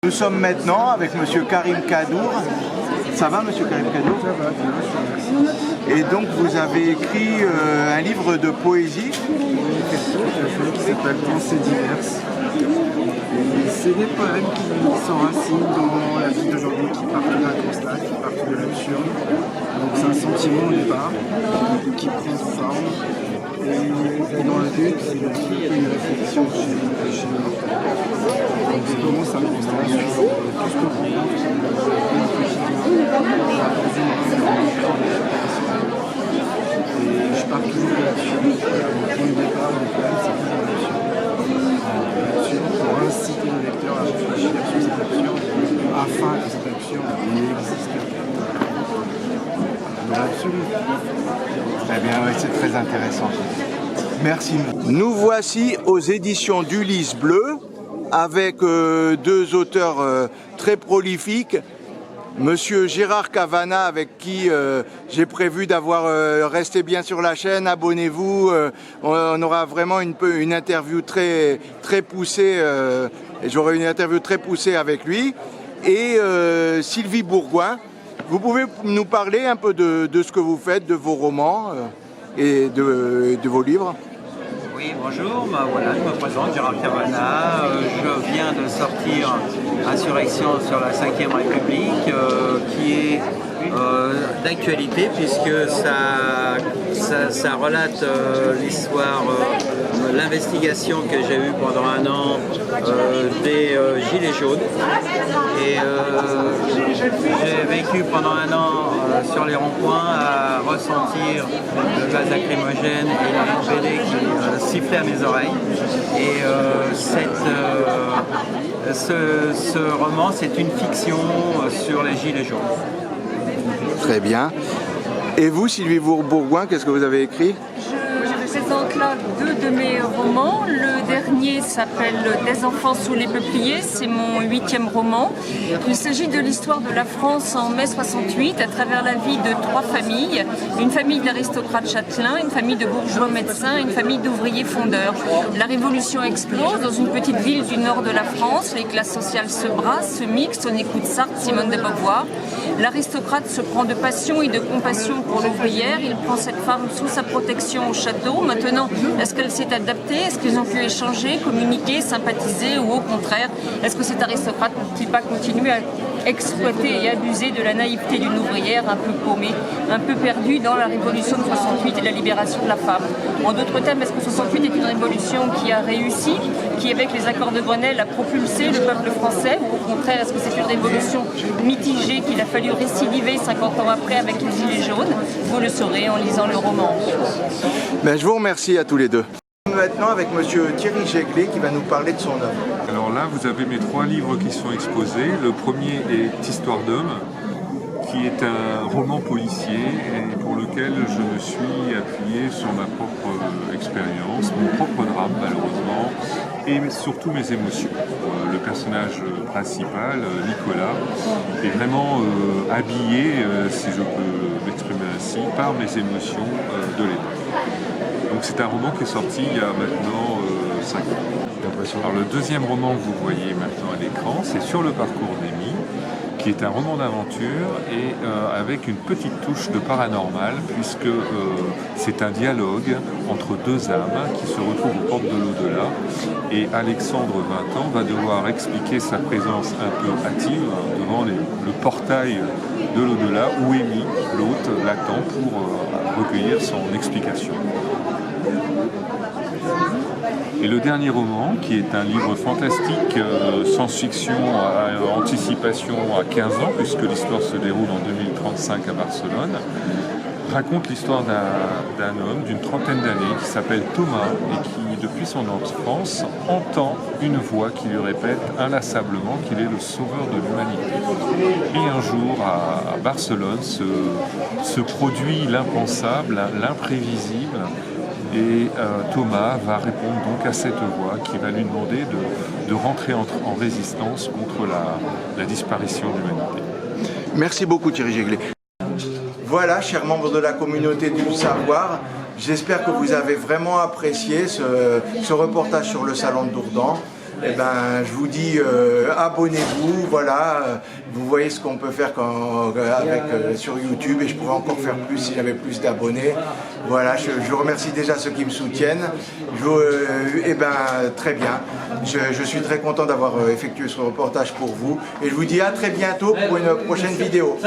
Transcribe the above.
Nous sommes maintenant avec Monsieur Karim Kadour. Ça va, Monsieur Karim Kadour? Ça va, bien. Et donc vous avez écrit un livre de poésie. Qui s'appelle Pensées diverses. C'est des poèmes qui s'enracinent dans la vie d'aujourd'hui, qui partent d'un constat, qui partent de l'absurde. Donc c'est un sentiment au départ, qui prend forme. Et dans le but, c'est de créer une réflexion chez le mortel. Donc c'est comment ça constat sur tout ce qu'on rencontre, et je pars toujours de l'absurde. Mon point de départ, le poème, c'est toujours l'absurde. Pour inciter le lecteur à réfléchir sur cet absurde, afin que cet absurde n'existe pas. Dans l'absolu. Eh bien, oui, c'est très intéressant. Merci. Nous voici aux éditions d'Ulysse Bleu avec deux auteurs très prolifiques. Monsieur Gérard Cavana, avec qui j'ai prévu d'avoir resté bien sur la chaîne, abonnez-vous, on aura vraiment une interview très poussée, et j'aurai une interview très poussée avec lui, et Sylvie Bourgoin. Vous pouvez nous parler un peu de ce que vous faites, de vos romans et de vos livres? Oui, bonjour, voilà, je me présente, Gérard Cavana. Je viens de sortir Insurrection sur la 5e République, qui est d'actualité puisque ça relate l'histoire, l'investigation que j'ai eue pendant un an des Gilets jaunes. Et j'ai vécu pendant un an sur les ronds-points à ressentir le gaz lacrymogène et la BD qui sifflait à mes oreilles. Et ce roman, c'est une fiction sur les Gilets jaunes. Très bien. Et vous, Sylvie Bourgoin, qu'est-ce que vous avez écrit? Je présente là deux de mes romans. Le dernier s'appelle Des enfants sous les peupliers, c'est mon 8e roman. Il s'agit de l'histoire de la France en mai 68 à travers la vie de 3 familles. Une famille d'aristocrates châtelains, une famille de bourgeois médecins, une famille d'ouvriers fondeurs. La révolution explose dans une petite ville du nord de la France. Les classes sociales se brassent, se mixent. On écoute Sartre, Simone de Beauvoir. L'aristocrate se prend de passion et de compassion pour l'ouvrière. Il prend cette femme sous sa protection au château. Maintenant, est-ce qu'elle s'est adaptée? Est-ce qu'ils ont pu échanger, communiquer, sympathiser, ou au contraire, est-ce que cet aristocrate n'a-t-il pas continué à exploiter et abuser de la naïveté d'une ouvrière un peu paumée, un peu perdue dans la révolution de 68 et la libération de la femme? En d'autres termes, est-ce que 68 est une révolution qui a réussi, qui avec les accords de Grenelle a propulsé le peuple français, ou au contraire, est-ce que c'est une révolution mitigée qu'il a fallu récidiver 50 ans après avec les Gilets jaunes? Vous le saurez en lisant le roman. Ben, je vous remercie à tous les deux. Maintenant avec Monsieur Thierry Jéglet qui va nous parler de son œuvre. Alors là, vous avez mes 3 livres qui sont exposés. Le premier est Histoire d'homme, qui est un roman policier et pour lequel je me suis appuyé sur ma propre expérience, mon propre drame malheureusement, et surtout mes émotions. Le personnage principal, Nicolas, est vraiment habillé, si je peux m'exprimer ainsi, par mes émotions de l'époque. Donc c'est un roman qui est sorti il y a maintenant 5 ans. Alors le deuxième roman que vous voyez maintenant à l'écran, c'est Sur le parcours d'Amy, qui est un roman d'aventure et avec une petite touche de paranormal, puisque c'est un dialogue entre 2 âmes qui se retrouvent aux portes de l'au-delà. Et Alexandre, 20 ans, va devoir expliquer sa présence un peu hâtive devant le portail de l'au-delà, où Amy, l'hôte, l'attend pour recueillir son explication. Et le dernier roman, qui est un livre fantastique, science-fiction, anticipation à 15 ans, puisque l'histoire se déroule en 2035 à Barcelone, raconte l'histoire d'un homme d'une trentaine d'années qui s'appelle Thomas et qui, depuis son enfance, entend une voix qui lui répète inlassablement qu'il est le sauveur de l'humanité. Et un jour, à Barcelone, se produit l'impensable, l'imprévisible, et Thomas va répondre donc à cette voix qui va lui demander de rentrer en résistance contre la disparition de l'humanité. Merci beaucoup Thierry Jéglet. Voilà, chers membres de la communauté du savoir, j'espère que vous avez vraiment apprécié ce reportage sur le salon de Dourdan. eh ben, je vous dis abonnez-vous, voilà, vous voyez ce qu'on peut faire sur YouTube et je pourrais encore faire plus si j'avais plus d'abonnés. Voilà, je vous remercie déjà ceux qui me soutiennent. Eh ben, très bien, je suis très content d'avoir effectué ce reportage pour vous et je vous dis à très bientôt pour une prochaine vidéo.